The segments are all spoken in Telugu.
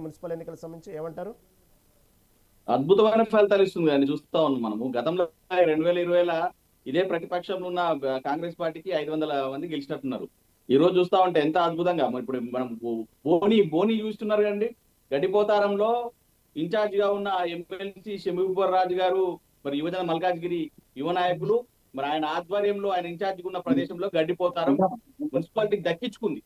మున్సిపల్ ఎన్నికల సంబంధించి ఏమంటారు? అద్భుతమైన ఫలితాలు ఇస్తుంది కానీ చూస్తా ఉన్నాం మనము. గతంలో 2020 ఇదే ప్రతిపక్షంలో ఉన్న కాంగ్రెస్ పార్టీకి 500 మంది గెలిచినట్టున్నారు. ఈ రోజు చూస్తా ఉంటే ఎంత అద్భుతంగా మరి ఇప్పుడు మనం బోని చూస్తున్నారు కండి. గడ్డిపోతారంలో ఇన్ఛార్జ్ గా ఉన్న ఎమ్మెల్సీ షమీబుర్ రాజు గారు, మరి యువజన మల్కాజ్గిరి యువ నాయకులు, మరి ఆయన ఆధ్వర్యంలో ఆయన ఇన్ఛార్జ్ ఉన్న ప్రదేశంలో గడ్డిపోతారం మున్సిపాలిటీకి దక్కించుకుంది.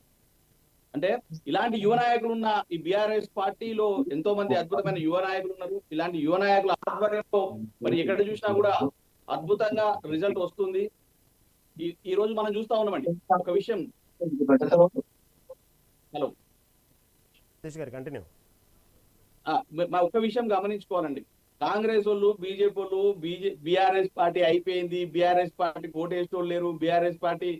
అంటే ఇలాంటి యువ నాయకులు ఉన్న ఈ బీఆర్ఎస్ పార్టీలో ఎంతో మంది అద్భుతమైన యువ నాయకులు ఉన్నారు. ఇలాంటి యువ నాయకుల ఆధ్వర్యంలో మరి ఎక్కడ చూసినా కూడా అద్భుతంగా రిజల్ట్ వస్తుంది. ఈ రోజు మనం చూస్తా ఉన్నామండి ఒక విషయం. హలో గారు కంటిన్యూ. ఒక విషయం గమనించుకోవాలండి. కాంగ్రెస్ వాళ్ళు, బీజేపీ వాళ్ళు, బీఆర్ఎస్ పార్టీ అయిపోయింది, బీఆర్ఎస్ పార్టీ కోటేసుకోలేరు లేరు, బీఆర్ఎస్ పార్టీ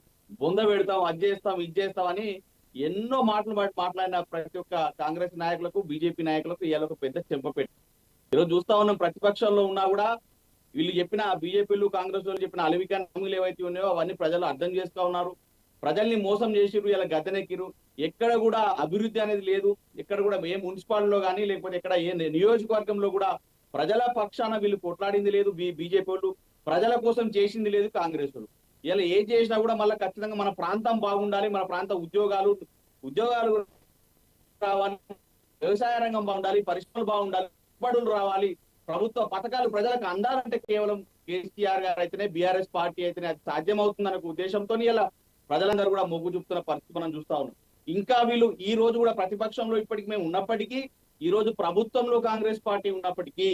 బొంద పెడతాం, అది చేస్తాం, ఇది చేస్తాం అని ఎన్నో మాటలు మాట్లాడిన ప్రతి ఒక్క కాంగ్రెస్ నాయకులకు, బీజేపీ నాయకులకు ఇవాళ ఒక పెద్ద చెంపపెట్టు. ఈరోజు చూస్తా ఉన్నాం, ప్రతిపక్షంలో ఉన్నా కూడా వీళ్ళు చెప్పిన బీజేపీలు, కాంగ్రెస్ వాళ్ళు చెప్పిన అలవిక హామీలు ఏవైతే ఉన్నాయో అవన్నీ ప్రజలు అర్థం చేస్తూ ఉన్నారు. ప్రజల్ని మోసం చేసిరు, ఇలా గద్దెనెక్కిరు. ఎక్కడ కూడా అభివృద్ధి అనేది లేదు. ఎక్కడ కూడా ఏ మున్సిపాలిటీలో కానీ లేకపోతే ఎక్కడ ఏ నియోజకవర్గంలో కూడా ప్రజల పక్షాన వీళ్ళు కొట్లాడింది లేదు. బీజేపీ వాళ్ళు ప్రజల కోసం చేసింది లేదు. కాంగ్రెస్ వాళ్ళు ఇలా ఏం చేసినా కూడా మళ్ళీ ఖచ్చితంగా మన ప్రాంతం బాగుండాలి, మన ప్రాంత ఉద్యోగాలు రావాలి, వ్యవసాయ రంగం బాగుండాలి, పరిశ్రమలు బాగుండాలి, పెట్టుబడులు రావాలి, ప్రభుత్వ పథకాలు ప్రజలకు అందాలంటే కేవలం కేసీఆర్ గారు అయితేనే, బీఆర్ఎస్ పార్టీ అయితేనే అది సాధ్యమవుతుందన్న ఉద్దేశంతో ఇలా ప్రజలందరూ కూడా మొగ్గు చూపుతున్న పరిస్థితి మనం చూస్తా ఉన్నాం. ఇంకా వీళ్ళు ఈ రోజు కూడా ప్రతిపక్షంలో ఇప్పటికి మేము ఉన్నప్పటికీ, ఈ రోజు ప్రభుత్వంలో కాంగ్రెస్ పార్టీ ఉన్నప్పటికీ,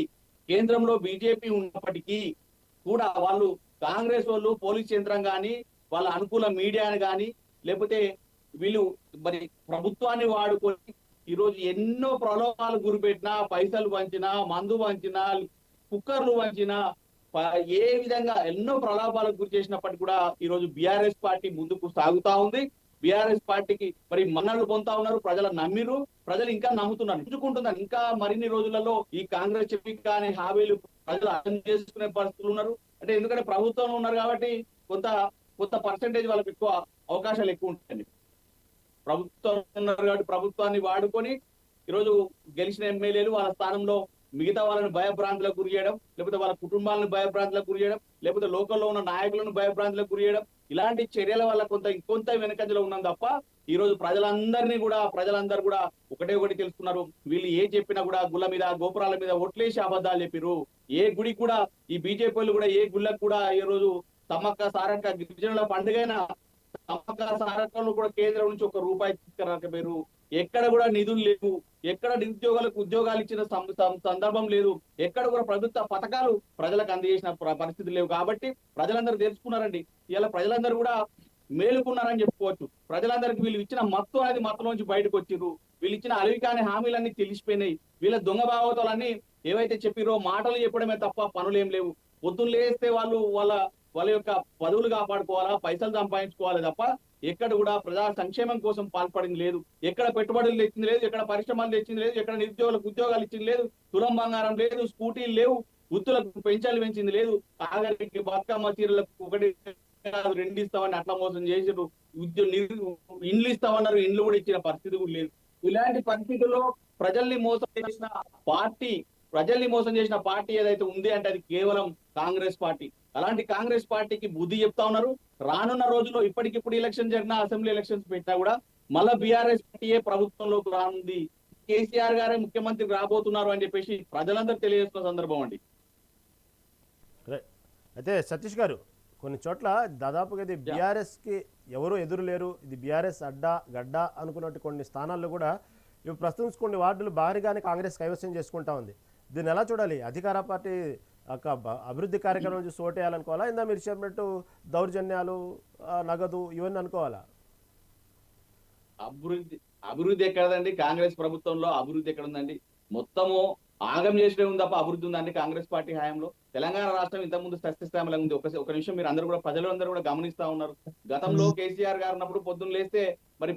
కేంద్రంలో బీజేపీ ఉన్నప్పటికీ కూడా వాళ్ళు కాంగ్రెస్ వాళ్ళు పోలీస్ యంత్రం కానీ, వాళ్ళ అనుకూల మీడియాని కానీ, లేకపోతే వీళ్ళు మరి ప్రభుత్వాన్ని వాడుకొని ఈరోజు ఎన్నో ప్రలోభాలు గురిపెట్టినా, పైసలు వంచినా, మందు వంచినా, కుక్కర్లు వంచినా, ఏ విధంగా ఎన్నో ప్రలోభాలకు గురి చేసినప్పటికీ కూడా ఈ రోజు బీఆర్ఎస్ పార్టీ ముందుకు సాగుతా ఉంది. బీఆర్ఎస్ పార్టీకి మరి మన్నలు పొందుతా ఉన్నారు. ప్రజలు నమ్మిరు, ప్రజలు ఇంకా నమ్ముతున్నారు, ఎంచుకుంటున్నారు. ఇంకా మరిన్ని రోజులలో ఈ కాంగ్రెస్ చెప్పి కానీ హామీలు ప్రజలు అర్థం చేసుకునే పరిస్థితులు ఉన్నారు. అంటే ఎందుకంటే ప్రభుత్వంలో ఉన్నారు కాబట్టి కొంత పర్సెంటేజ్ వాళ్ళకి ఎక్కువ అవకాశాలు ఎక్కువ ఉంటాయండి. ప్రభుత్వం ఉన్నారు కాబట్టి ప్రభుత్వాన్ని వాడుకొని ఈరోజు గెలిచిన ఎమ్మెల్యేలు వాళ్ళ స్థానంలో మిగతా వాళ్ళని భయభ్రాంతులకు గురి చేయడం, లేకపోతే వాళ్ళ కుటుంబాలను భయభ్రాంతులకు గురి చేయడం, లేకపోతే లోకల్లో ఉన్న నాయకులను భయభ్రాంతులకు గురి చేయడం, ఇలాంటి చర్యల వల్ల ఇంకొంత వెనకంజలో ఉన్నాం తప్ప ఈ రోజు ప్రజలందరూ కూడా ఒకటి తెలుసుకున్నారు. వీళ్ళు ఏ చెప్పినా కూడా గుళ్ళ మీద, గోపురాల మీద ఒట్లేసి అబద్ధాలు చెప్పిరు. ఏ గుడికి కూడా ఈ బీజేపీ వాళ్ళు కూడా ఏ గుళ్ళకు కూడా ఈ రోజు సమ్మక్క సారక్క గిరిజనుల పండుగైన సమ్మక్క సారక్కలు కూడా కేంద్రం నుంచి ₹1 తీసుకురాకపోయారు. ఎక్కడ కూడా నిధులు లేవు, ఎక్కడ నిరుద్యోగులకు ఉద్యోగాలు ఇచ్చిన సందర్భం లేదు, ఎక్కడ కూడా ప్రభుత్వ పథకాలు ప్రజలకు అందజేసిన పరిస్థితి లేవు. కాబట్టి ప్రజలందరూ తెలుసుకున్నారండి. ఇలా ప్రజలందరూ కూడా మేలుకున్నారని చెప్పుకోవచ్చు. ప్రజలందరికీ వీళ్ళు ఇచ్చిన మత్తు అనేది మత్తులోంచి బయటకు వచ్చిర్రు. వీళ్ళు ఇచ్చిన అలవికాని హామీలన్నీ తెలిసిపోయినాయి. వీళ్ళ దొంగ భావోతాలన్నీ ఏవైతే చెప్పిరో మాటలు చెప్పడమే తప్ప పనులు ఏం లేవు. పొద్దున్న లేస్తే వాళ్ళ యొక్క పదవులు కాపాడుకోవాలా, పైసలు సంపాదించుకోవాలి తప్ప ఎక్కడ కూడా ప్రజా సంక్షేమం కోసం పాల్పడింది లేదు. ఎక్కడ పెట్టుబడులు తెచ్చింది లేదు, ఎక్కడ పరిశ్రమలు తెచ్చింది లేదు, ఎక్కడ నిరుద్యోగులకు ఉద్యోగాలు ఇచ్చింది లేదు, తులం బంగారం లేదు, స్కూటీలు లేవు, వృత్తులకు పెన్షన్లు పెంచింది లేదు. ఆఖరికి బతుకమ్మ చీరలకు 1 2 ఇస్తామని అట్లా మోసం చేసిరు. ఇండ్లు ఇస్తామన్నారు, ఇండ్లు కూడా ఇచ్చిన పరిస్థితి కూడా లేదు. ఇలాంటి పరిస్థితుల్లో ప్రజల్ని మోసం చేసిన పార్టీ ఏదైతే ఉంది అంటే అది కేవలం కాంగ్రెస్ పార్టీ. అలాంటి కాంగ్రెస్ పార్టీకి బుద్ధి చెప్తా ఉన్నారు. రానున్న రోజుల్లో ఇప్పటికిప్పుడు ఎలక్షన్ జరిగిన, అసెంబ్లీ ఎలక్షన్స్ పెట్టినా కూడా మళ్ళా బీఆర్ఎస్ పార్టీయే ప్రభుత్వంలోకి రానుంది, కేసీఆర్ గారే ముఖ్యమంత్రి రాబోతున్నారు అని చెప్పేసి ప్రజలందరూ తెలియజేస్తున్న సందర్భం అండి. అయితే సతీష్ గారు, కొన్ని చోట్ల దాదాపుగా ఇది బీఆర్ఎస్కి ఎవరు ఎదురు లేరు, ఇది బీఆర్ఎస్ గడ్డ అనుకున్నట్టు కొన్ని స్థానాల్లో కూడా ఇవి ప్రస్తుతం కొన్ని వార్డులు భారీగానే కాంగ్రెస్ కైవసం చేసుకుంటా ఉంది. దీన్ని ఎలా చూడాలి? అధికార పార్టీ అభివృద్ధి కార్యక్రమం చూసి ఓటేయాలనుకోవాలా, ఇందా మీరు చెప్పినట్టు దౌర్జన్యాలు, నగదు ఇవన్నీ అనుకోవాలా? అభివృద్ధి ఎక్కడదండి? కాంగ్రెస్ ప్రభుత్వంలో అభివృద్ధి ఎక్కడ ఉందండి? మొత్తము ఆగం చేసే ఉంది తప్ప అభివృద్ధి ఉందండి కాంగ్రెస్ పార్టీ హయాంలో? తెలంగాణ రాష్ట్రం ఇంతకుముందు సస్యశ్యామలంగా ఉంది. ఒక నిమిషం మీరు అందరూ కూడా ప్రజలందరూ కూడా గమనిస్తా ఉన్నారు. గతంలో కేసీఆర్ గారు ఉన్నప్పుడు పొద్దున్న లేస్తే మరి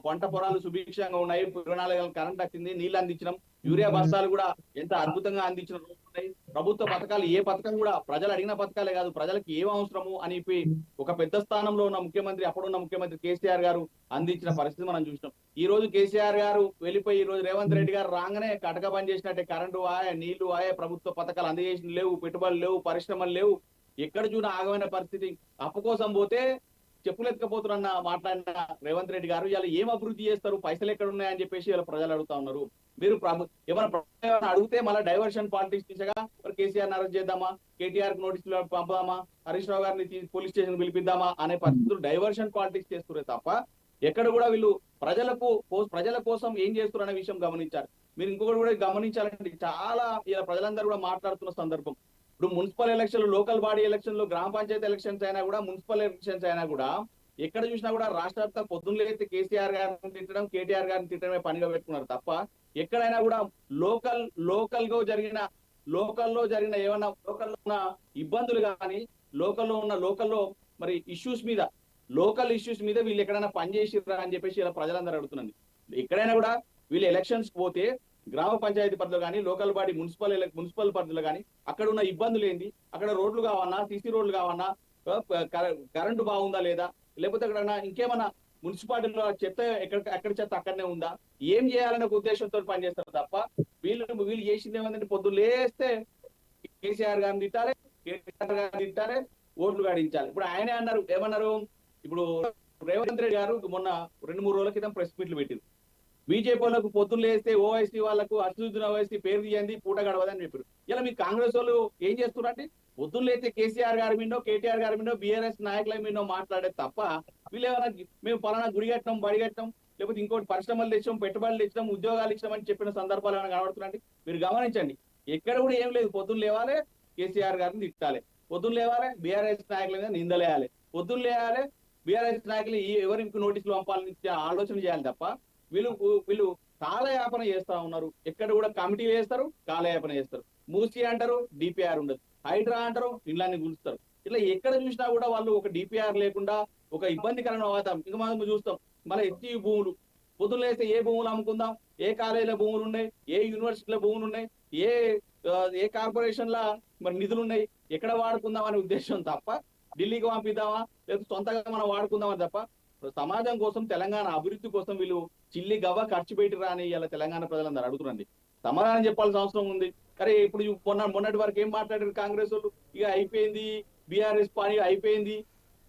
పంట పొలాలు సుభిక్షంగా ఉన్నాయి, 24 గంటలు కరెంట్ వచ్చింది, నీళ్ళు అందించడం, యూరియా బస్తాలు కూడా ఎంత అద్భుతంగా అందించిన రోజులు ఉన్నాయి. ప్రభుత్వ పథకాలు ఏ పథకం కూడా ప్రజలు అడిగిన పథకాలే కాదు, ప్రజలకు ఏం అవసరము అని చెప్పి ఒక పెద్ద స్థానంలో ఉన్న ముఖ్యమంత్రి, అప్పుడున్న ముఖ్యమంత్రి కేసీఆర్ గారు అందించిన పరిస్థితి మనం చూసినాం. ఈ రోజు కేసీఆర్ గారు వెళ్ళిపోయి ఈ రోజు రేవంత్ రెడ్డి గారు రాగానే కటక బంద్ చేసినట్టే కరెంటు ఆయే, నీళ్లు ఆయే, ప్రభుత్వ పథకాలు అందజేసిన లేవు, పెట్టుబడులు లేవు, పరిశ్రమలు లేవు, ఎక్కడ చూసినా ఆగమైన పరిస్థితి. అప్పు కోసం పోతే చెప్పులు ఎత్తుకపోతున్నా మాట్లాడిన రేవంత్ రెడ్డి గారు ఇలా ఏం అభివృద్ధి చేస్తారు, పైసలు ఎక్కడ ఉన్నాయని చెప్పేసి ఇలా ప్రజలు అడుగుతా ఉన్నారు. మీరు ఏమైనా అడిగితే మళ్ళీ డైవర్షన్ పాలిటిక్స్ దిశగా కేసీఆర్ అరెస్ట్ చేద్దామా, కేటీఆర్ నోటీసులు పంపుదామా, హరీష్ రావు గారిని పోలీస్ స్టేషన్ పిలిపిద్దామా అనే పరిస్థితులు డైవర్షన్ పాలిటిక్స్ చేస్తున్నారు తప్ప ఎక్కడ కూడా వీళ్ళు ప్రజల కోసం ఏం చేస్తున్నారు అనే విషయం గమనించారు. మీరు ఇంకొకటి కూడా గమనించాలంటే చాలా ఇలా ప్రజలందరూ కూడా మాట్లాడుతున్న సందర్భం. ఇప్పుడు మున్సిపల్ ఎలక్షన్లు, లోకల్ బాడీ ఎలక్షన్లు, గ్రామ పంచాయతీ ఎలక్షన్స్ అయినా కూడా, మున్సిపల్ ఎలక్షన్స్ అయినా కూడా ఎక్కడ చూసినా కూడా రాష్ట్ర వ్యాప్తంగా పొద్దున్న లేస్తే కేసీఆర్ గారిని తిట్టడం, కేటీఆర్ గారిని తిట్టడమే పనిగా పెట్టుకున్నారు తప్ప ఎక్కడైనా కూడా లోకల్లో జరిగిన ఏమన్నా లోకల్లో ఉన్న ఇబ్బందులు కానీ, లోకల్లో మరి లోకల్ ఇష్యూస్ మీద వీళ్ళు ఎక్కడైనా పనిచేసిర్రా అని చెప్పేసి ఇలా ప్రజలందరూ అడుగుతున్నారు. ఎక్కడైనా కూడా వీళ్ళు ఎలక్షన్స్ పోతే గ్రామ పంచాయతీ పరిధిలో కానీ, లోకల్ బాడీ మున్సిపల్ పరిధిలో కానీ అక్కడ ఉన్న ఇబ్బందులు ఏంది, అక్కడ రోడ్లు కావన్నా, సీసీ రోడ్లు కావన్నా, కరెంటు బాగుందా లేదా, లేకపోతే అక్కడ ఇంకేమన్నా మున్సిపాలిటీలో చెత్త ఎక్కడ చెత్త అక్కడనే ఉందా, ఏం చేయాలనే ఒక ఉద్దేశంతో పనిచేస్తారు తప్ప వీళ్ళు చేసింది ఏమంటే పొద్దున్న లేస్తే కేసీఆర్ గారిని తిట్టాలి, కేటీఆర్ గారిని తిట్టాలి, ఓట్లు గాడించాలి. ఇప్పుడు ఆయనే ఏమన్నారు, ఇప్పుడు రేవంత్ రెడ్డి గారు మొన్న 2-3 రోజుల క్రితం ప్రెస్ మీట్లు పెట్టింది. బీజేపీ వాళ్ళకు పొద్దున్న లేస్తే ఓవైసీ వాళ్ళకు అసదుద్దీన్ ఓవైసీ పేరు తీయండి, పూట గడవదని చెప్పారు. ఇలా మీ కాంగ్రెస్ వాళ్ళు ఏం చేస్తున్నారంటే పొద్దున్న లేస్తే కేసీఆర్ గారి మీదో, కేటీఆర్ గారి మీదో, బీఆర్ఎస్ నాయకుల మీదో మాట్లాడే తప్ప వీళ్ళు ఏమైనా మేము పలానా గుడి కట్టడం, బడి కట్టడం, లేకపోతే ఇంకోటి పరిశ్రమలు తెచ్చడం, పెట్టుబడులు తెచ్చడం, ఉద్యోగాలు ఇచ్చడం చేపిన సందర్భాలు ఏమైనా కనబడుతున్నాయండి. మీరు గమనించండి, ఎక్కడ కూడా ఏం లేదు. పొద్దున్న లేవాలి, కేసీఆర్ గారిని తిట్టాలి, పొద్దున్న లేవాలి, బీఆర్ఎస్ నాయకుల మీద నిందలేయాలి, పొద్దున్న లేయాలి, బీఆర్ఎస్ నాయకులు ఎవరికి నోటీసులు పంపాలని ఆలోచన చేయాలి తప్ప వీళ్ళు కాలయాపన చేస్తా ఉన్నారు. ఎక్కడ కూడా కమిటీలు వేస్తారు, కాలయాపన చేస్తారు. మూసీ అంటారు, డిపిఆర్ ఉండదు. హైడ్రా అంటారు, ఇళ్ళని కూలుస్తారు. ఇట్లా ఎక్కడ చూసినా కూడా వాళ్ళు ఒక డిపిఆర్ లేకుండా ఒక ఇబ్బందికరమైన వాతావరణం. ఇంకా మనం చూస్తాం మళ్ళీ ఎస్టీ భూములు, పొద్దున్న లేస్తే ఏ భూములు అమ్ముకుందాం, ఏ కాలేజీల భూములు ఉన్నాయి, ఏ యూనివర్సిటీల భూములు ఉన్నాయి, ఏ కార్పొరేషన్ల మరి నిధులు ఉన్నాయి, ఎక్కడ వాడుకుందాం అనే ఉద్దేశం తప్ప ఢిల్లీకి పంపిద్దామా లేకపోతే సొంతంగా మనం వాడుకుందామని తప్ప సమాజం కోసం, తెలంగాణ అభివృద్ధి కోసం వీళ్ళు చిల్లి గవ్వ ఖర్చు పెట్టిరా అని ఇలా తెలంగాణ ప్రజలందరూ అడుగుతురండి. సమాధానం చెప్పాల్సిన అవసరం ఉంది. అరే ఇప్పుడు మొన్నటి వరకు ఏం మాట్లాడారు కాంగ్రెస్ వాళ్ళు, ఇక అయిపోయింది, బీఆర్ఎస్ పని అయిపోయింది,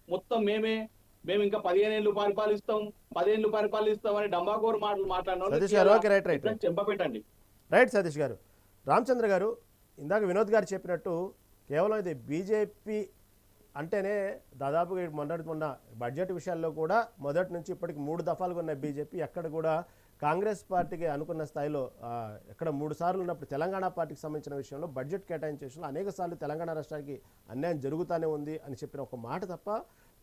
మొత్తం మేము ఇంకా 15 ఏళ్ళు పరిపాలిస్తాం, 10 ఏళ్ళు పరిపాలిస్తాం అని డంబాకోరు మాటలు మాట్లాడిన చెంపపెట్టండి. రైట్ సతీష్ గారు. రామచంద్ర గారు, ఇందాక వినోద్ గారు చెప్పినట్టు కేవలం ఇది బీజేపీ అంటేనే దాదాపుగా మొన్న బడ్జెట్ విషయాల్లో కూడా మొదటి నుంచి ఇప్పటికి 3 దఫాలుగా ఉన్న బీజేపీ ఎక్కడ కూడా కాంగ్రెస్ పార్టీకి అనుకున్న స్థాయిలో ఎక్కడ 3 సార్లు ఉన్నప్పుడు తెలంగాణ పార్టీకి సంబంధించిన విషయంలో బడ్జెట్ కేటాయించే విషయంలో అనేక సార్లు తెలంగాణ రాష్ట్రానికి అన్యాయం జరుగుతూనే ఉంది అని చెప్పిన ఒక మాట తప్ప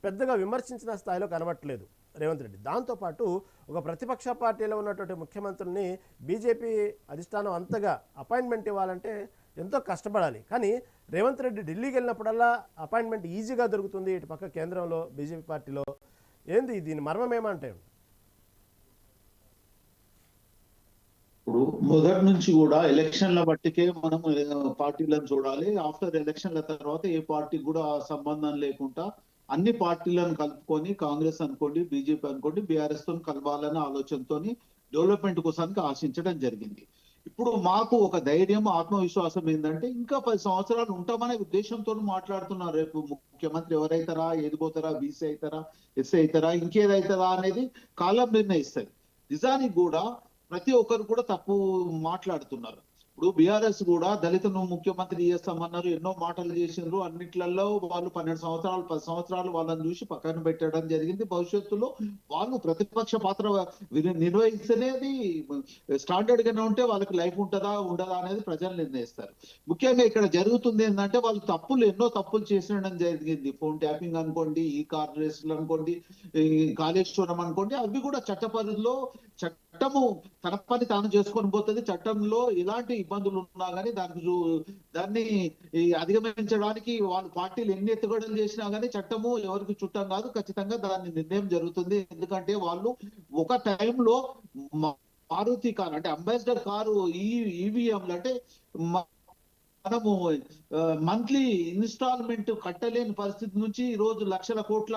పెద్దగా విమర్శించిన స్థాయిలో కనబట్టలేదు రేవంత్ రెడ్డి. దాంతోపాటు ఒక ప్రతిపక్ష పార్టీలో ఉన్నటువంటి ముఖ్యమంత్రుల్ని బీజేపీ అధిష్టానం అంతగా అపాయింట్మెంట్ ఇవ్వాలంటే ఎంతో కష్టపడాలి. కానీ రేవంత్ రెడ్డి ఢిల్లీకి వెళ్ళినప్పుడల్లా అపాయింట్మెంట్ ఈజీగా దొరుకుతుంది ఇటు పక్క కేంద్రంలో బీజేపీ పార్టీలో. ఏంది దీని మర్మం ఏమంటే? ఇప్పుడు మొదటి నుంచి కూడా ఎలక్షన్ల బట్టికే మనం పార్టీలను చూడాలి. ఆఫ్టర్ ఎలక్షన్ల తర్వాత ఏ పార్టీ కూడా సంబంధం లేకుండా అన్ని పార్టీలను కలుపుకొని కాంగ్రెస్ అనుకోండి, బీజేపీ అనుకోండి, బీఆర్ఎస్ తో కలవాలనే ఆలోచనతోని డెవలప్మెంట్ కోసానికి ఆశించడం జరిగింది. ఇప్పుడు మాకు ఒక ధైర్యం, ఆత్మవిశ్వాసం ఏంటంటే ఇంకా 10 సంవత్సరాలు ఉంటామనే ఉద్దేశంతో మాట్లాడుతున్నారు. రేపు ముఖ్యమంత్రి ఎవరైతారా, ఏది పోతారా, బీసీ అవుతారా, ఎస్సీ అవుతారా, ఇంకేదైతారా అనేది కాలం నిర్ణయిస్తుంది. నిజానికి కూడా ప్రతి ఒక్కరు కూడా తప్పు మాట్లాడుతున్నారు. ఇప్పుడు బీఆర్ఎస్ కూడా దళితులను ముఖ్యమంత్రి చేస్తామన్నారు, ఎన్నో మాటలు చేసిండ్రు. అన్నిట్లలో వాళ్ళు 12 సంవత్సరాలు 10 సంవత్సరాలు వాళ్ళని చూసి పక్కన పెట్టడం జరిగింది. భవిష్యత్తులో వాళ్ళు ప్రతిపక్ష పాత్ర నిర్వహిస్తేనేది స్టాండర్డ్ గానే ఉంటే వాళ్ళకి లైఫ్ ఉంటుందా ఉండదా అనేది ప్రజలు నిర్ణయిస్తారు. ముఖ్యంగా ఇక్కడ జరుగుతుంది ఏంటంటే వాళ్ళు ఎన్నో తప్పులు చేసినడం జరిగింది. ఫోన్ ట్యాపింగ్ అనుకోండి, ఈ కార్ రేసులు అనుకోండి, ఈ కాళేశ్వరం అనుకోండి, అవి కూడా చట్ట పరిధిలో చట్టము తన పని తాను చేసుకొని పోతుంది. చట్టంలో ఎలాంటి ఇబ్బందులు ఉన్నా కానీ దాన్ని అధిగమించడానికి వాళ్ళు పార్టీలు ఎన్ని ఎత్తుగడలు చేసినా కానీ చట్టము ఎవరికి చుట్టం కాదు. ఖచ్చితంగా దాన్ని నిర్ణయం జరుగుతుంది. ఎందుకంటే వాళ్ళు ఒక టైంలో మారుతి కారు అంటే అంబాసిడర్ కారు ఈవీఎంలు అంటే మనము మంత్లీ ఇన్స్టాల్మెంట్ కట్టలేని పరిస్థితి నుంచి ఈ రోజు లక్షల కోట్ల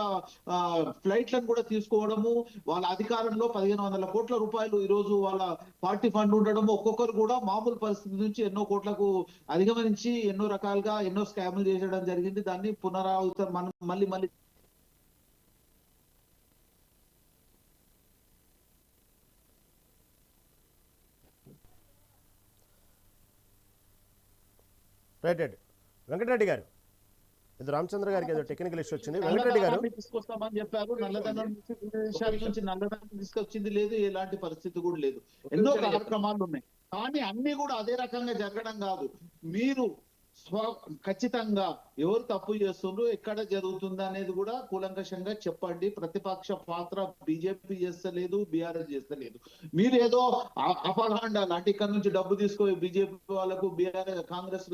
ఫ్లైట్లను కూడా తీసుకోవడము, వాళ్ళ అధికారంలో 1500 కోట్ల రూపాయలు ఈ రోజు వాళ్ళ పార్టీ ఫండ్ ఉండడము, ఒక్కొక్కరు కూడా మామూలు పరిస్థితి నుంచి ఎన్నో కోట్లకు అధిగమించి ఎన్నో రకాలుగా ఎన్నో స్కాములు చేసడం జరిగింది. దాన్ని పునరావృతం మనం మళ్ళీ రైట్ వెంకటరెడ్డి గారు, ఇది రామచంద్ర గారికి ఏదో టెక్నికల్ ఇష్యూ వచ్చింది. వెంకటరెడ్డి గారు తీసుకొస్తామని చెప్పారు. నల్లధనం నుంచి విదేశాల నుంచి నల్లధనం తీసుకొచ్చింది లేదు, ఎలాంటి పరిస్థితి కూడా లేదు. ఎన్నో కార్యక్రమాలు ఉన్నాయి, కానీ అన్ని కూడా అదే రకంగా జరగడం కాదు. మీరు ఖచ్చితంగా ఎవరు తప్పు చేస్తుండ్రు, ఎక్కడ జరుగుతుంది అనేది కూడా కూలంకషంగా చెప్పండి. ప్రతిపక్ష పాత్ర బీజేపీ చేస్తలేదు, బీఆర్ఎస్ చేస్తలేదు. మీరు ఏదో అపగాండాలు అంటే ఇక్కడ నుంచి డబ్బు తీసుకో బీజేపీ వాళ్ళకు బీఆర్ఎస్ కాంగ్రెస్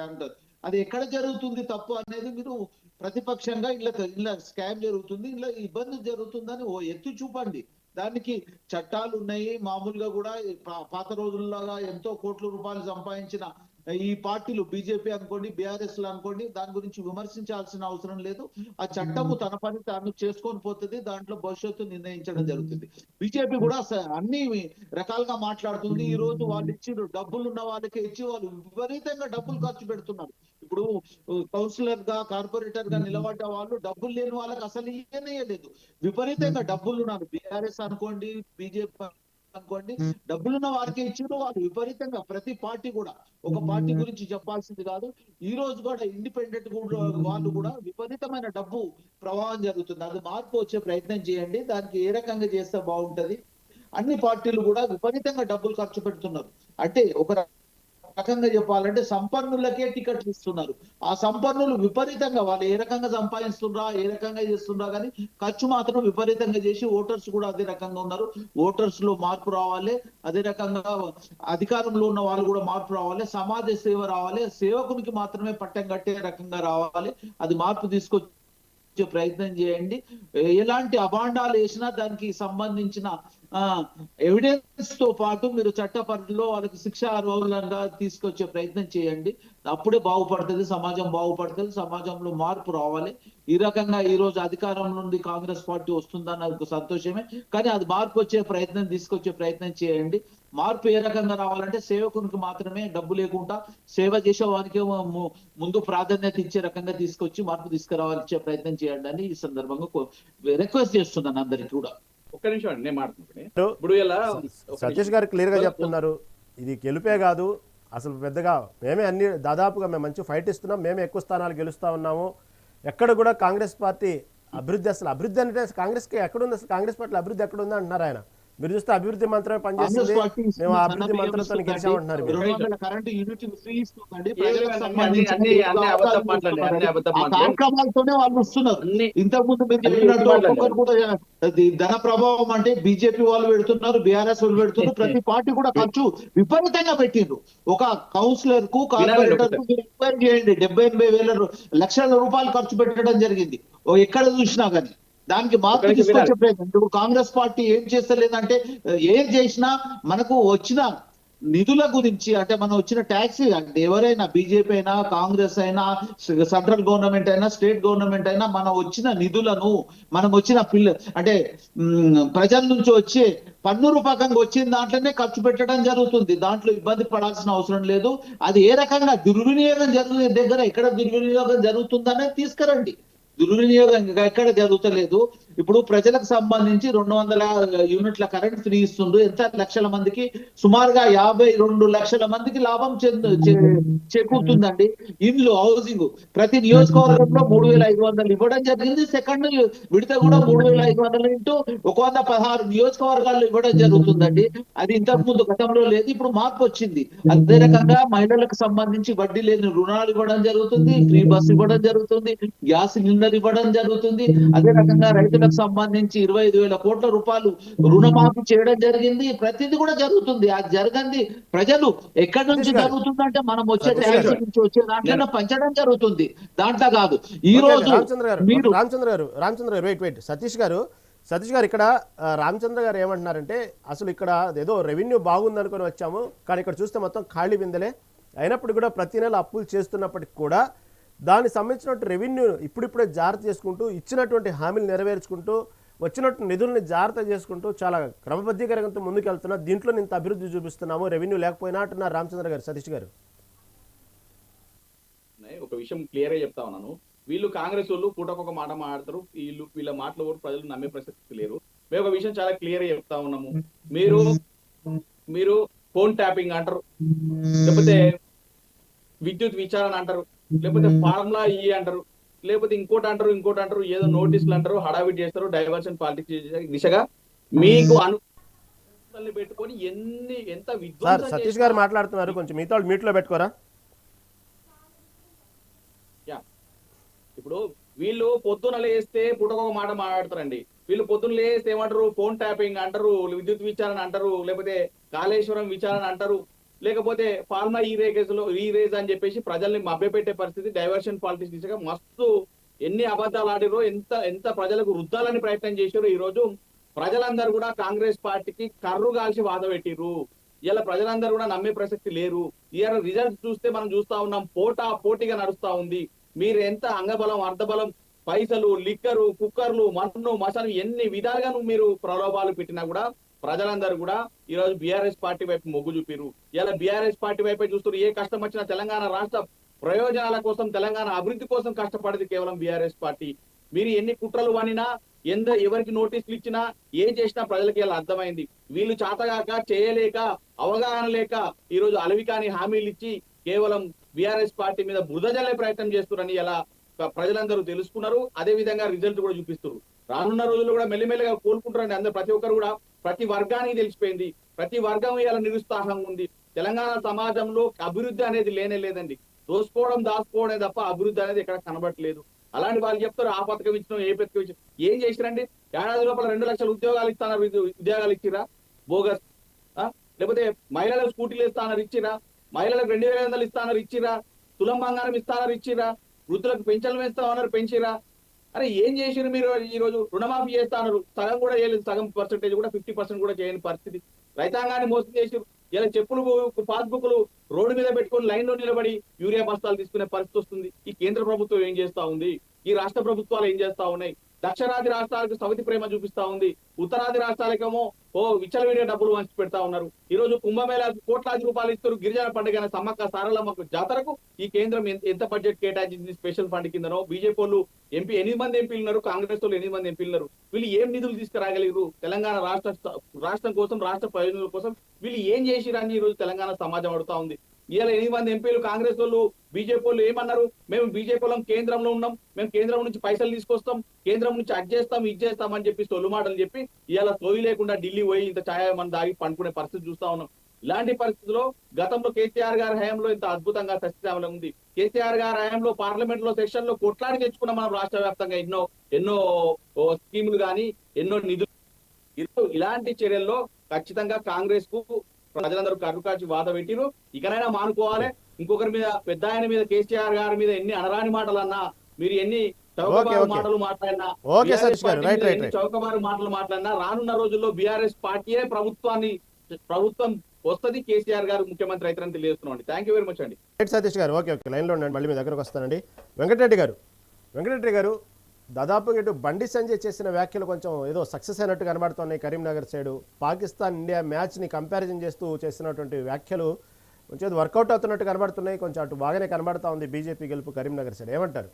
అంటారు. అది ఎక్కడ జరుగుతుంది తప్పు అనేది మీరు ప్రతిపక్షంగా ఇలా స్కామ్ జరుగుతుంది, ఇలా ఇబ్బంది జరుగుతుందని ఓ ఎత్తు చూపండి. దానికి చట్టాలు ఉన్నాయి. మామూలుగా కూడా పాత రోజుల్లాగా ఎంతో కోట్ల రూపాయలు సంపాదించిన ఈ పార్టీలు బీజేపీ అనుకోండి, బీఆర్ఎస్ లు అనుకోండి, దాని గురించి విమర్శించాల్సిన అవసరం లేదు. ఆ చట్టము తన పని తాను చేసుకొని పోతుంది, దాంట్లో భవిష్యత్తు నిర్ణయించడం జరుగుతుంది. బీజేపీ కూడా అన్ని రకాలుగా మాట్లాడుతుంది. ఈ రోజు వాళ్ళు ఇచ్చిన డబ్బులు ఉన్న వాళ్ళకే ఇచ్చి వాళ్ళు విపరీతంగా డబ్బులు ఖర్చు పెడుతున్నారు. ఇప్పుడు కౌన్సిలర్ గా కార్పొరేటర్ గా నిలబడ్డ వాళ్ళు డబ్బులు లేని వాళ్ళకి అసలు ఇయ్యలేదు. విపరీతంగా డబ్బులు ఉన్నారు. బీఆర్ఎస్ అనుకోండి, బీజేపీ అనుకోండి, డబ్బులున్న వారికి ఇచ్చారు. వాళ్ళు విపరీతంగా ప్రతి పార్టీ కూడా ఒక పార్టీ గురించి చెప్పాల్సింది కాదు. ఈ రోజు కూడా ఇండిపెండెంట్ వాళ్ళు కూడా విపరీతమైన డబ్బు ప్రవాహం జరుగుతుంది. అది మార్పు వచ్చే ప్రయత్నం చేయండి. దానికి ఏ రకంగా చేస్తే బాగుంటది. అన్ని పార్టీలు కూడా విపరీతంగా డబ్బులు ఖర్చు పెడుతున్నారు. అంటే ఒక రకంగా చెప్పాలంటే సంపన్నులకే టికెట్లు ఇస్తున్నారు. ఆ సంపన్నులు విపరీతంగా వాళ్ళు ఏ రకంగా సంపాదిస్తుండ్రా, ఏ రకంగా చేస్తుండ్రా కానీ ఖర్చు మాత్రం విపరీతంగా చేసి ఓటర్స్ కూడా అదే రకంగా ఉన్నారు. ఓటర్స్ లో మార్పు రావాలి. అదే రకంగా అధికారంలో ఉన్న వాళ్ళు కూడా మార్పు రావాలి. సమాజ సేవ రావాలి. సేవకునికి మాత్రమే పట్టం కట్టే రకంగా రావాలి. అది మార్పు తీసుకొచ్చే ప్రయత్నం చేయండి. ఎలాంటి అభాండాలు వేసినా దానికి సంబంధించిన ఎవిడెన్స్ తో పాటు మీరు చట్ట పరిధిలో వాళ్ళకి శిక్ష అర్హులంగా తీసుకొచ్చే ప్రయత్నం చేయండి. అప్పుడే బాగుపడుతుంది, సమాజం బాగుపడుతుంది, సమాజంలో మార్పు రావాలి. ఈ రకంగా ఈ రోజు అధికారం నుండి కాంగ్రెస్ పార్టీ వస్తుందన్న సంతోషమే, కానీ అది మార్పు వచ్చే ప్రయత్నం తీసుకొచ్చే ప్రయత్నం చేయండి. మార్పు ఏ రకంగా రావాలంటే సేవకునికి మాత్రమే, డబ్బు లేకుండా సేవ చేసే వారికి ముందు ప్రాధాన్యత ఇచ్చే రకంగా తీసుకొచ్చి మార్పు తీసుకురావాలిచ్చే ప్రయత్నం చేయండి అని ఈ సందర్భంగా రిక్వెస్ట్ చేస్తున్నాను అందరికి కూడా. ఒక్క నిమిషం అండి, నేను మాట్లాడుతున్నాను. ఇప్పుడు ఇలా సతీష్ గారు క్లియర్ గా చెప్తున్నారు, ఇది గెలుపే కాదు అసలు పెద్దగా మేమే అన్ని దాదాపుగా మేము మంచి ఫైట్ ఇస్తున్నాం, మేమే ఎక్కువ స్థానాలు గెలుస్తా ఉన్నాము. ఎక్కడ కూడా కాంగ్రెస్ పార్టీ అభివృద్ధి, అసలు అభివృద్ధి అంటే కాంగ్రెస్కి ఎక్కడుంది, అసలు కాంగ్రెస్ పార్టీ అభివృద్ధి ఎక్కడుంది అంటున్నారు ఆయన. మీరు చూస్తే అభివృద్ధి మంత్రమే పనిచేస్తుంది, మేము అభివృద్ధి మంత్రంతో గెలిచామంటున్నారు. కార్యక్రమాలతోనే వాళ్ళు వస్తున్నారు. ఇంతకుముందు మీరు చెప్పినట్టు ఒక్కొక్కరు కూడా ధన ప్రభావం అంటే బీజేపీ వాళ్ళు పెడుతున్నారు, బీఆర్ఎస్ వాళ్ళు పెడుతున్నారు. ప్రతి పార్టీ కూడా ఖర్చు విపరీతంగా పెట్టిండ్రు. ఒక కౌన్సిలర్ కు కార్పొరేటర్ కు ఎంక్వైరీ చేయండి, 70-80 లక్షల రూపాయలు ఖర్చు పెట్టడం జరిగింది ఎక్కడ చూసినా కానీ. దానికి మార్పు తీసుకొచ్చే ప్రయత్నం ఇప్పుడు కాంగ్రెస్ పార్టీ ఏం చేస్తలేదంటే, ఏం చేసినా మనకు వచ్చిన నిధుల గురించి అంటే మనం వచ్చిన ట్యాక్స్ అంటే ఎవరైనా బీజేపీ అయినా కాంగ్రెస్ అయినా సెంట్రల్ గవర్నమెంట్ అయినా స్టేట్ గవర్నమెంట్ అయినా మనం వచ్చిన నిధులను మనం వచ్చిన అంటే ప్రజల నుంచి వచ్చే పన్ను రూపకంగా వచ్చిన దాంట్లోనే ఖర్చు పెట్టడం జరుగుతుంది. దాంట్లో ఇబ్బంది పడాల్సిన అవసరం లేదు. అది ఏ రకంగా దుర్వినియోగం జరుగుతుంది దగ్గర ఎక్కడ దుర్వినియోగం జరుగుతుందనేది తీసుకురండి. దుర్వినియోగం ఎక్కడ జరుగుతలేదు. ఇప్పుడు ప్రజలకు సంబంధించి 200 యూనిట్ల కరెంట్ ఫ్రీ ఇస్తుండ్రు. ఎంత లక్షల మందికి, సుమారుగా 52 లక్షల మందికి లాభం చేకూరుతుందండి. ఇండ్లు హౌసింగ్ ప్రతి నియోజకవర్గంలో 3500 ఇవ్వడం జరిగింది. సెకండ్ విడత కూడా 3500 ఇంటూ 116 నియోజకవర్గాల్లో ఇవ్వడం జరుగుతుందండి. అది ఇంతకు ముందు గతంలో లేదు, ఇప్పుడు మార్పు వచ్చింది. అదే రకంగా మహిళలకు సంబంధించి వడ్డీ లేని రుణాలు ఇవ్వడం జరుగుతుంది, ఫ్రీ బస్ ఇవ్వడం జరుగుతుంది, గ్యాస్ సిలిండర్ ఇవ్వడం జరుగుతుంది. అదే రకంగా రైతులకు సంబంధించి 25,000 కోట్ల రూపాయలు రుణమాఫీ చేయడం జరిగింది. ప్రతిదీ కూడా జరుగుతుంది. అది జరగంది ప్రజలు ఎక్కడి నుంచి జరుగుతుందంటే మనం వచ్చే ట్యాక్స్ నుంచి వచ్చే దాంట్లో పంచడం జరుగుతుంది, దాంట్లో కాదు. ఈ రోజు రామచంద్ర గారు వెయిట్ సతీష్ గారు, సతీష్ గారు ఇక్కడ రామచంద్ర గారు ఏమంటున్నారంటే అసలు ఇక్కడ ఏదో రెవెన్యూ బాగుందనుకొని వచ్చాము, కానీ ఇక్కడ చూస్తే మొత్తం ఖాళీ బిందెలే. అయినప్పుడు కూడా ప్రతి నెల అప్పులు చేస్తున్నప్పటికి కూడా దానికి సంబంధించినట్టు రెవెన్యూ ఇప్పుడిప్పుడే జాగ్రత్త చేసుకుంటూ ఇచ్చినటువంటి హామీలు నెరవేర్చుకుంటూ వచ్చినట్టు నిధుల్ని జాగ్రత్త చేసుకుంటూ చాలా క్రమబద్ధీకరణతో ముందుకు వెళ్తున్నా. దీంట్లో ఇంత అభివృద్ధి చూపిస్తున్నాము, రెవెన్యూ లేకపోయినా అంటున్నారు రామచంద్ర గారు. సతీష్ గారు ఒక విషయం క్లియర్ గా చెప్తా ఉన్నాను. వీళ్ళు కాంగ్రెస్ వాళ్ళు పూటకొక మాట మాట్లాడతారు, వీళ్ళ మాటలు కూడా ప్రజలు నమ్మే ప్రసక్తి లేరు. మేము ఒక విషయం చాలా క్లియర్ గా చెప్తా ఉన్నాము. మీరు ఫోన్ ట్యాపింగ్ అంటారు, లేకపోతే విద్యుత్ విచారణ అంటారు, లేకపోతే ఫార్ములా అంటారు, లేకపోతే ఇంకోటి అంటారు, ఏదో నోటీసులు అంటారు, హడావిడి చేస్తారు, డైవర్షన్ పాలిటిక్స్ దిశగా మీకు పెట్టుకొని ఎంత విధ్వంసం. సతీష్ గారు మాట్లాడుతున్నారు, కొంచెం మీతో మీట్ లో పెట్టుకోరా. ఇప్పుడు వీళ్ళు పొద్దున లేస్తే పుట్టకొక మాట మాట్లాడతారండి. వీళ్ళు పొద్దున లేస్తే ఏమంటారు, ఫోన్ ట్యాపింగ్ అంటారు, విద్యుత్ విచారణ అంటారు, లేకపోతే కాళేశ్వరం విచారణ అంటారు, లేకపోతే ఫార్మా రేజ్ అని చెప్పేసి ప్రజల్ని మభ్యపెట్టే పరిస్థితి, డైవర్షన్ పాలిటిక్స్ దిశగా మస్తు ఎన్ని అబద్ధాలు ఆడిరో, ఎంత ప్రజలకు రుద్దాలని ప్రయత్నం చేశారో. ఈ రోజు ప్రజలందరూ కూడా కాంగ్రెస్ పార్టీకి కర్రు కాల్చి వాద పెట్టిర్రు. ఇలా ప్రజలందరూ కూడా నమ్మే ప్రసక్తి లేరు. ఇవాళ రిజల్ట్స్ చూస్తే మనం చూస్తా ఉన్నాం, పోటీగా నడుస్తా ఉంది. మీరు ఎంత అంగబలం, అర్ధబలం, పైసలు, లిక్కరు, కుక్కర్లు, మన్ను, మసాలు ఎన్ని విధాలుగా మీరు ప్రలోభాలు పెట్టినా కూడా ప్రజలందరూ కూడా ఈ రోజు బీఆర్ఎస్ పార్టీ వైపు మొగ్గు చూపిరు. ఇలా బీఆర్ఎస్ పార్టీ వైపే చూస్తారు. ఏ కష్టం వచ్చినా తెలంగాణ రాష్ట్ర ప్రయోజనాల కోసం, తెలంగాణ అభివృద్ధి కోసం కష్టపడేది కేవలం బీఆర్ఎస్ పార్టీ. మీరు ఎన్ని కుట్రలు వనినా, ఎవరికి నోటీసులు ఇచ్చినా, ఏం చేసినా ప్రజలకి ఇలా అర్థమైంది. వీళ్ళు చేతగాక, చేయలేక, అవగాహన లేక ఈ రోజు అలవికాని హామీలు ఇచ్చి కేవలం బీఆర్ఎస్ పార్టీ మీద బురద జల్లే ప్రయత్నం చేస్తున్నారని ఇలా ప్రజలందరూ తెలుసుకున్నారు. అదే విధంగా రిజల్ట్ కూడా చూపిస్తారు. రానున్న రోజుల్లో కూడా మెల్లిమెల్లిగా కోలుకుంటారని అందరూ, ప్రతి ఒక్కరు కూడా, ప్రతి వర్గానికి తెలిసిపోయింది. ప్రతి వర్గం ఇలా నిరుత్సాహంగా ఉంది. తెలంగాణ సమాజంలో అభివృద్ధి అనేది లేదండి. దోసుకోవడం, దాచుకోవడం తప్ప అభివృద్ధి అనేది ఎక్కడ కనబడట్లేదు. అలాంటి వాళ్ళు చెప్తారు, ఆ పథకం ఇచ్చినాం, ఏ పథకం ఇచ్చిన, ఏం చేసిరండి? ఏడాది లోపల 2 లక్షల ఉద్యోగాలు ఇస్తాన్నారు, ఉద్యోగాలు ఇచ్చిరా? బోగస్. లేకపోతే మహిళలకు స్కూటీలు ఇస్తానన్నారు, ఇచ్చిరా? మహిళలకు 2500 ఇస్తానన్నారు, ఇచ్చిరా? తులం బంగారం ఇస్తానన్నారు, ఇచ్చిరా? వృద్ధులకు పెన్షన్లు వేస్తామన్నారు, పెంచిరా? అరే ఏం చేసిరు మీరు? ఈ రోజు రుణమాఫీ చేస్తాన్నారు, సగం కూడా చేయలేదు, సగం పర్సెంటేజ్ కూడా 50% కూడా చేయని పరిస్థితి. రైతాంగాన్ని మోసం చేసిరు. ఇలా చెప్పులు, పాస్బుక్లు రోడ్డు మీద పెట్టుకొని లైన్ లో నిలబడి యూరియా బస్తాలు తీసుకునే పరిస్థితి వస్తుంది. ఈ కేంద్ర ప్రభుత్వం ఏం చేస్తా ఉంది? ఈ రాష్ట్ర ప్రభుత్వాలు ఏం చేస్తా ఉన్నాయి? దక్షిణాది రాష్ట్రాలకు సవతి ప్రేమ చూపిస్తా ఉంది, ఉత్తరాది రాష్ట్రాలకేమో విచ్చలవిడిగా డబ్బులు వంచి పెడతా ఉన్నారు. ఈ రోజు కుంభమేళ కోట్లాది రూపాయలు ఇస్తారు. గిరిజన పండుగ సమ్మక్క సారలమ్మకు జాతరకు ఈ కేంద్రం ఎంత బడ్జెట్ కేటాయించింది స్పెషల్ ఫండ్ కిందనో? బీజేపీ వాళ్ళు 8 మంది ఎంపీలు ఉన్నారు, కాంగ్రెస్ వాళ్ళు 8 మంది ఎంపీలు ఉన్నారు. వీళ్ళు ఏం నిధులు తీసుకురాగలిగారు? తెలంగాణ రాష్ట్రం కోసం, రాష్ట్ర ప్రయోజనాల కోసం వీళ్ళు ఏం చేసిరని ఈ రోజు తెలంగాణ సమాజం అడుగుతా ఉంది. ఇలా 8 మంది ఎంపీలు, కాంగ్రెస్ వాళ్ళు, బీజేపీ వాళ్ళు ఏమన్నారు? మేము బీజేపీ వాళ్ళం, కేంద్రంలో ఉన్నాం, మేము కేంద్రం నుంచి పైసలు తీసుకొస్తాం, కేంద్రం నుంచి అది చేస్తాం, ఇది చేస్తాం అని చెప్పి సొల్లు మాటలు చెప్పి ఇలా సోయి లేకుండా ఢిల్లీ పోయి ఇంత ఛాయ మన దాగి పండుకునే పరిస్థితి చూస్తా ఉన్నాం. ఇలాంటి పరిస్థితుల్లో గతంలో కేసీఆర్ గారి హయాంలో ఇంత అద్భుతంగా సస్యశ్యామలం ఉంది. కేసీఆర్ గారి హయాంలో పార్లమెంట్ లో సెషన్ లో కొట్లాడి తెచ్చుకున్న మనం రాష్ట్ర వ్యాప్తంగా ఎన్నో స్కీములు గానీ, ఎన్నో నిధులు. ఇలాంటి చర్యల్లో ఖచ్చితంగా కాంగ్రెస్ కు ప్రజలందరూ కర్రుకాచి వాద పెట్టిరు. ఇకనైనా మానుకోవాలి. ఇంకొకరి మీద, పెద్ద ఆయన మీద, కేసీఆర్ గారి మీద ఎన్ని అనరాని మాటలన్నా, మీరు ఎన్ని చౌకబారు మాటలు మాట్లాడినా, చౌకబారు మాటలు మాట్లాడినా రానున్న రోజుల్లో బీఆర్ఎస్ పార్టీయే ప్రభుత్వం వస్తుంది, కేసీఆర్ గారు ముఖ్యమంత్రి అవుతారని తెలియజేస్తున్నాం. థ్యాంక్ యూ వెరీ మచ్ అండి. సతీష్ గారు ఓకే లైన్ లో ఉండండి, మళ్ళీ మీ దగ్గరకు వస్తానండి. వెంకటరెడ్డి గారు దాదాపు ఇటు బండి సంజయ్ చేసిన వ్యాఖ్యలు కొంచెం ఏదో సక్సెస్ అయినట్టు కనబడుతున్నాయి. కరీంనగర్ సైడు పాకిస్తాన్ ఇండియా మ్యాచ్ని కంపారిజన్ చేస్తూ చేసినటువంటి వ్యాఖ్యలు కొంచెం వర్కౌట్ అవుతున్నట్టు కనబడుతున్నాయి. కొంచెం అటు బాగానే కనబడతా ఉంది బీజేపీ గెలుపు కరీంనగర్ సైడ్. ఏమంటారు?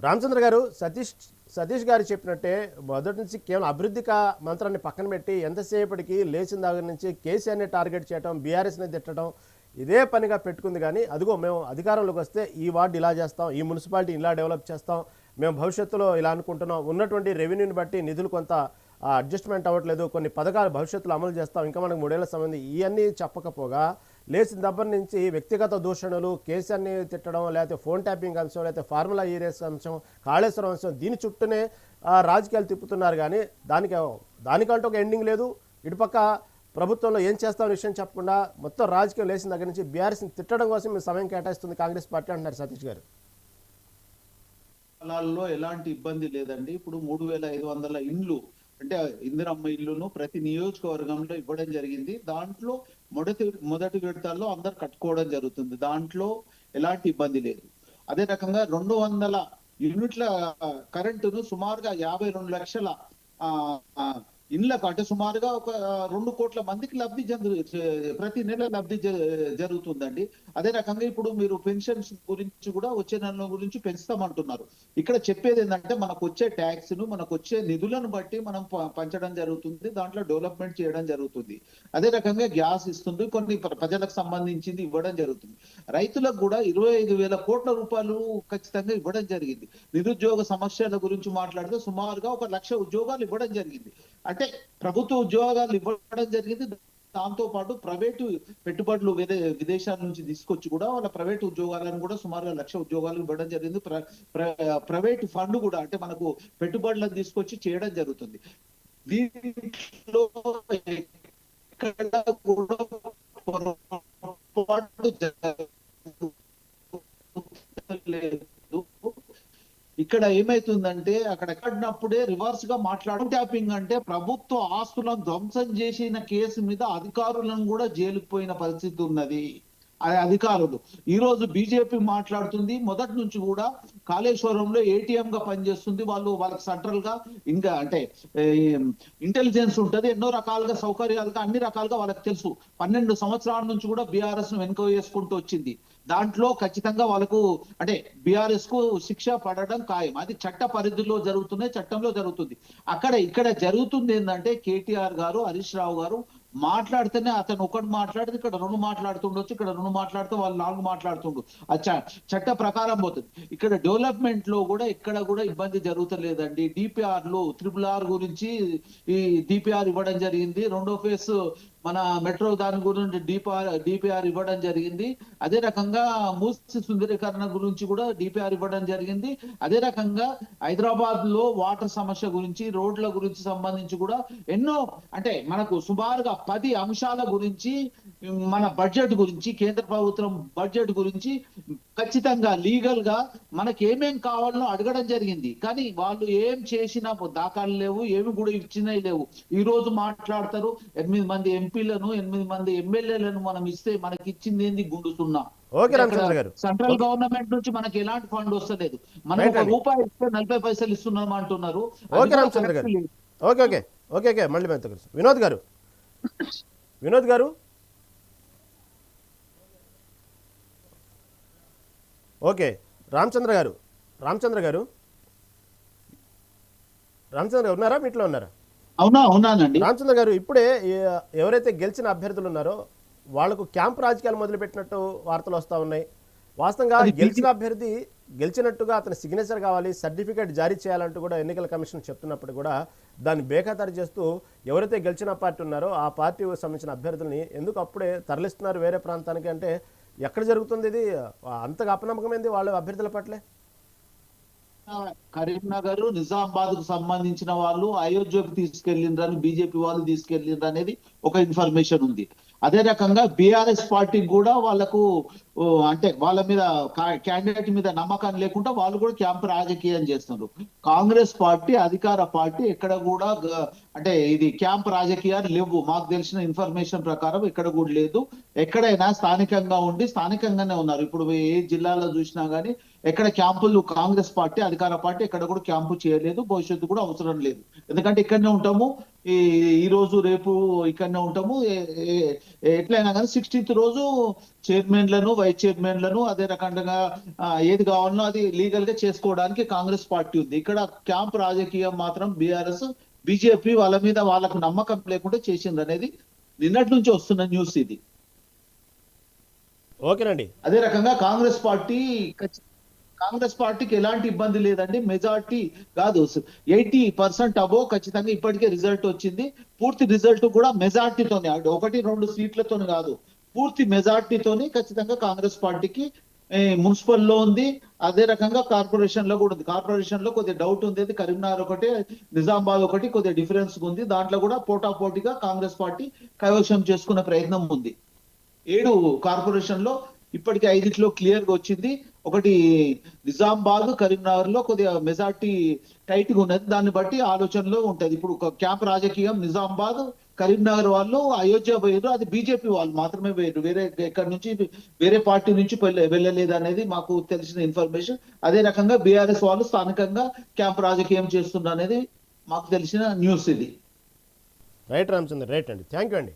రామచంద్ర గారు, సతీష్ గారు చెప్పినట్టే మొదటి నుంచి కేవలం అభివృద్ధి మంత్రాన్ని పక్కన పెట్టి ఎంతసేపటికి లేచిన దగ్గర నుంచి కేసీఆర్ని టార్గెట్ చేయడం, బీఆర్ఎస్ని తిట్టడం ఇదే పనిగా పెట్టుకుంది. కానీ అదిగో మేము అధికారంలోకి వస్తే ఈ వార్డు ఇలా చేస్తాం, ఈ మున్సిపాలిటీ ఇలా డెవలప్ చేస్తాం, మేము భవిష్యత్తులో ఇలా అనుకుంటున్నాం, ఉన్నటువంటి రెవెన్యూని బట్టి నిధులు కొంత అడ్జస్ట్మెంట్ అవ్వట్లేదు, కొన్ని పథకాలు భవిష్యత్తులో అమలు చేస్తాం, ఇంకా మనకు 3 ఏళ్ల సంబంధం, ఇవన్నీ చెప్పకపోగా లేచిన దగ్గర నుంచి వ్యక్తిగత దూషణలు, కేసీఆర్ని తిట్టడం, లేకపోతే ఫోన్ ట్యాపింగ్ అంశం, లేకపోతే ఫార్ములా ఈ రేస్ అంశం, కాళేశ్వరం అంశం, దీని చుట్టూనే రాజకీయాలు తిప్పుతున్నారు. కానీ దానికంటూ ఒక ఎండింగ్ లేదు. ఇటుపక్క ప్రభుత్వంలో ఏం చేస్తామనే విషయం చెప్పకుండా మొత్తం రాజకీయం లేచిన దగ్గర నుంచి బీఆర్ఎస్ని తిట్టడం కోసం మీరు సమయం కేటాయిస్తుంది కాంగ్రెస్ పార్టీ అంటున్నారు సతీష్ గారు. స్థలాల్లో ఎలాంటి ఇబ్బంది లేదండి. ఇప్పుడు 3500 ఇండ్లు అంటే ఇందిరమ్మ ఇల్లును ప్రతి నియోజకవర్గంలో ఇవ్వడం జరిగింది. దాంట్లో మొదటి విడతల్లో అందరు కట్టుకోవడం జరుగుతుంది. దాంట్లో ఎలాంటి ఇబ్బంది లేదు. అదే రకంగా 200 యూనిట్ల కరెంటును సుమారుగా 52 లక్షల ఇండ్లకు అంటే సుమారుగా ఒక 2 కోట్ల మందికి లబ్ధి ప్రతి నెల లబ్ధి జరుగుతుందండి. అదే రకంగా ఇప్పుడు మీరు పెన్షన్స్ గురించి కూడా వచ్చే నెల గురించి పెంచుతామంటున్నారు. ఇక్కడ చెప్పేది ఏంటంటే మనకు వచ్చే ట్యాక్స్ ను మనకు వచ్చే నిధులను బట్టి మనం పంచడం జరుగుతుంది. దాంట్లో డెవలప్మెంట్ చేయడం జరుగుతుంది. అదే రకంగా గ్యాస్ ఇస్తుంది, కొన్ని ప్రజలకు సంబంధించింది ఇవ్వడం జరుగుతుంది. రైతులకు కూడా 25,000 కోట్ల రూపాయలు ఖచ్చితంగా ఇవ్వడం జరిగింది. నిరుద్యోగ సమస్యల గురించి మాట్లాడితే సుమారుగా 1,00,000 ఉద్యోగాలు ఇవ్వడం జరిగింది. అంటే ప్రభుత్వ ఉద్యోగాలు ఇవ్వడం జరిగింది. దాంతో పాటు ప్రైవేటు పెట్టుబడులు విదేశాల నుంచి తీసుకొచ్చి కూడా వాళ్ళ ప్రైవేటు ఉద్యోగాలను కూడా సుమారుగా 1,00,000 ఉద్యోగాలు ఇవ్వడం జరిగింది. ప్రైవేట్ ఫండ్ కూడా అంటే మనకు పెట్టుబడులను తీసుకొచ్చి చేయడం జరుగుతుంది. దీంట్లో ఎక్కడ కూడా పొరపాటు లేదు. ఇక్కడ ఏమైతుందంటే అక్కడ ఎక్కడినప్పుడే రివర్స్ గా మాట్లాడడం. ట్యాపింగ్ అంటే ప్రభుత్వ ఆస్తులను ధ్వంసం చేసిన కేసు మీద అధికారులను కూడా జైలుకు పోయిన పరిస్థితి ఉన్నది. అధికారులు ఈ రోజు బీజేపీ మాట్లాడుతుంది. మొదటి నుంచి కూడా కాళేశ్వరంలో ఏటీఎం గా పనిచేస్తుంది. వాళ్ళకి సెంట్రల్ గా ఇంకా అంటే ఇంటెలిజెన్స్ ఉంటది. ఎన్నో రకాలుగా సౌకర్యాలుగా అన్ని రకాలుగా వాళ్ళకి తెలుసు. 12 సంవత్సరాల నుంచి కూడా బీఆర్ఎస్ ను వెనుక వేసుకుంటూ వచ్చింది. దాంట్లో ఖచ్చితంగా వాళ్ళకు అంటే బీఆర్ఎస్ కు శిక్ష పడడం ఖాయం. అది చట్ట పరిధిలో జరుగుతుంది, చట్టంలో జరుగుతుంది. ఇక్కడ జరుగుతుంది ఏంటంటే కేటీఆర్ గారు, హరీష్ రావు గారు మాట్లాడితేనే అతను ఒకటి మాట్లాడితే ఇక్కడ 2 మాట్లాడుతుండొచ్చు, ఇక్కడ 2 మాట్లాడితే వాళ్ళు 4 మాట్లాడుతుండ్రు. చట్ట ప్రకారం పోతుంది. ఇక్కడ డెవలప్మెంట్ లో కూడా ఎక్కడ కూడా ఇబ్బంది జరుగుతలేదండి. డిపిఆర్ లో RRR గురించి ఈ డిపిఆర్ ఇవ్వడం జరిగింది. 2వ ఫేజ్ మన మెట్రో దాని గురించి డిపిఆర్ ఇవ్వడం జరిగింది. అదే రకంగా మూసి సుందరీకరణ గురించి కూడా డిపిఆర్ ఇవ్వడం జరిగింది. అదే రకంగా హైదరాబాద్ లో వాటర్ సమస్య గురించి, రోడ్ల గురించి సంబంధించి కూడా ఎన్నో అంటే మనకు సుమారుగా 10 అంశాల గురించి మన బడ్జెట్ గురించి, కేంద్ర ప్రభుత్వం బడ్జెట్ గురించి ఖచ్చితంగా లీగల్ గా మనకి ఏమేం కావాలో అడగడం జరిగింది. కానీ వాళ్ళు ఏం చేసినా దాఖలు లేవు, ఏమి కూడా ఇచ్చినవి లేవు. ఈ రోజు మాట్లాడతారు 8 మంది ఎంపీలను, 8 మంది ఎమ్మెల్యేలను మనం ఇస్తే మనకి ఇచ్చింది ఏంది గుండుతున్నా. సెంట్రల్ గవర్నమెంట్ నుంచి మనకి ఎలాంటి ఫండ్ వస్తలేదు. మనం ₹1 ఇస్తే 40 పైసలు ఇస్తున్నాం అంటున్నారు. వినోద్ గారు ఓకే. రామచంద్ర గారు ఉన్నారా? మీట్లో ఉన్నారా? అవునానండి. రామచంద్ర గారు, ఇప్పుడే ఎవరైతే గెలిచిన అభ్యర్థులు ఉన్నారో వాళ్లకు క్యాంప్ రాజకీయాలు మొదలుపెట్టినట్టు వార్తలు వస్తూ ఉన్నాయి. వాస్తవంగా గెలిచిన అభ్యర్థి గెలిచినట్టుగా అతని సిగ్నేచర్ కావాలి, సర్టిఫికేట్ జారీ చేయాలంటూ కూడా ఎన్నికల కమిషన్ చెప్తున్నప్పుడు కూడా దాన్ని బేఖాతరు చేస్తూ ఎవరైతే గెలిచిన పార్టీ ఉన్నారో ఆ పార్టీకి సంబంధించిన అభ్యర్థుల్ని ఎందుకు అప్పుడే తరలిస్తున్నారు వేరే ప్రాంతానికి? అంటే ఎక్కడ జరుగుతుంది ఇది? అంతగా అపనమ్మకమైంది వాళ్ళ అభ్యర్థుల పట్లే. కరీంనగర్, నిజామాబాద్ కు సంబంధించిన వాళ్ళు అయోధ్యకు తీసుకెళ్లిండ్రని బీజేపీ వాళ్ళు తీసుకెళ్లిండ్రు అనేది ఒక ఇన్ఫర్మేషన్ ఉంది. అదే రకంగా బీఆర్ఎస్ పార్టీకి కూడా వాళ్ళకు అంటే వాళ్ళ మీద క్యాండిడేట్ మీద నమ్మకం లేకుండా వాళ్ళు కూడా క్యాంప్ రాజకీయం చేస్తున్నారు. కాంగ్రెస్ పార్టీ అధికార పార్టీ ఎక్కడ కూడా అంటే ఇది క్యాంప్ రాజకీయాలు లేవు. మాకు తెలిసిన ఇన్ఫర్మేషన్ ప్రకారం ఎక్కడ కూడా లేదు. ఎక్కడైనా స్థానికంగా ఉండి స్థానికంగానే ఉన్నారు. ఇప్పుడు ఏ జిల్లాలో చూసినా గానీ ఎక్కడ క్యాంపులు కాంగ్రెస్ పార్టీ అధికార పార్టీ ఎక్కడ కూడా క్యాంపు చేయలేదు, భవిష్యత్తు కూడా అవసరం లేదు. ఎందుకంటే ఇక్కడనే ఉంటాము, ఈ రోజు రేపు ఇక్కడనే ఉంటాము. ఎట్లయినా కానీ 16th రోజు చైర్మన్లను, వైస్ చైర్మన్లను అదే రకంగా ఏది కావాలనో అది లీగల్ గా చేసుకోవడానికి కాంగ్రెస్ పార్టీ ఉంది. ఇక్కడ క్యాంప్ రాజకీయం మాత్రం బీఆర్ఎస్ బీజేపీ వాళ్ళ మీద వాళ్ళకు నమ్మకం లేకుండా చేసింది అనేది నిన్నటి నుంచి వస్తున్న న్యూస్ ఇది. ఓకేనండి. అదే రకంగా కాంగ్రెస్ పార్టీకి ఎలాంటి ఇబ్బంది లేదండి. మెజార్టీ కాదు 80% అబో ఖచ్చితంగా ఇప్పటికే రిజల్ట్ వచ్చింది. పూర్తి రిజల్ట్ కూడా మెజార్టీతోనే, 1-2 సీట్లతో కాదు, పూర్తి మెజార్టీతోని ఖచ్చితంగా కాంగ్రెస్ పార్టీకి మున్సిపల్ లో ఉంది. అదే రకంగా కార్పొరేషన్ లో కూడా ఉంది. కార్పొరేషన్ లో కొద్దిగా డౌట్ ఉంది, అది కరీంనగర్ ఒకటి, నిజామాబాద్ ఒకటి కొద్దిగా డిఫరెన్స్ ఉంది. దాంట్లో కూడా పోటాపోటీగా కాంగ్రెస్ పార్టీ కైవశం చేసుకునే ప్రయత్నం ఉంది. 7 కార్పొరేషన్ లో ఇప్పటికి 5 క్లియర్ గా వచ్చింది. ఒకటి నిజామాబాద్, కరీంనగర్ లో కొద్దిగా మెజార్టీ టైట్ గా ఉన్నది. దాన్ని బట్టి ఆలోచనలో ఉంటది. ఇప్పుడు ఒక క్యాంప్ రాజకీయం నిజామాబాద్, కరీంనగర్ వాళ్ళు అయోధ్య పోయారు, అది బీజేపీ వాళ్ళు మాత్రమే పోయారు, వేరే ఎక్కడి నుంచి వేరే పార్టీ నుంచి వెళ్ళలేదు అనేది మాకు తెలిసిన ఇన్ఫర్మేషన్. అదే రకంగా బీఆర్ఎస్ వాళ్ళు స్థానికంగా క్యాంప్ రాజకీయం చేస్తున్నారు అనేది మాకు తెలిసిన న్యూస్ ఇది. రైట్ రామచంద్ర, రైట్ అండి, థ్యాంక్ యూ అండి.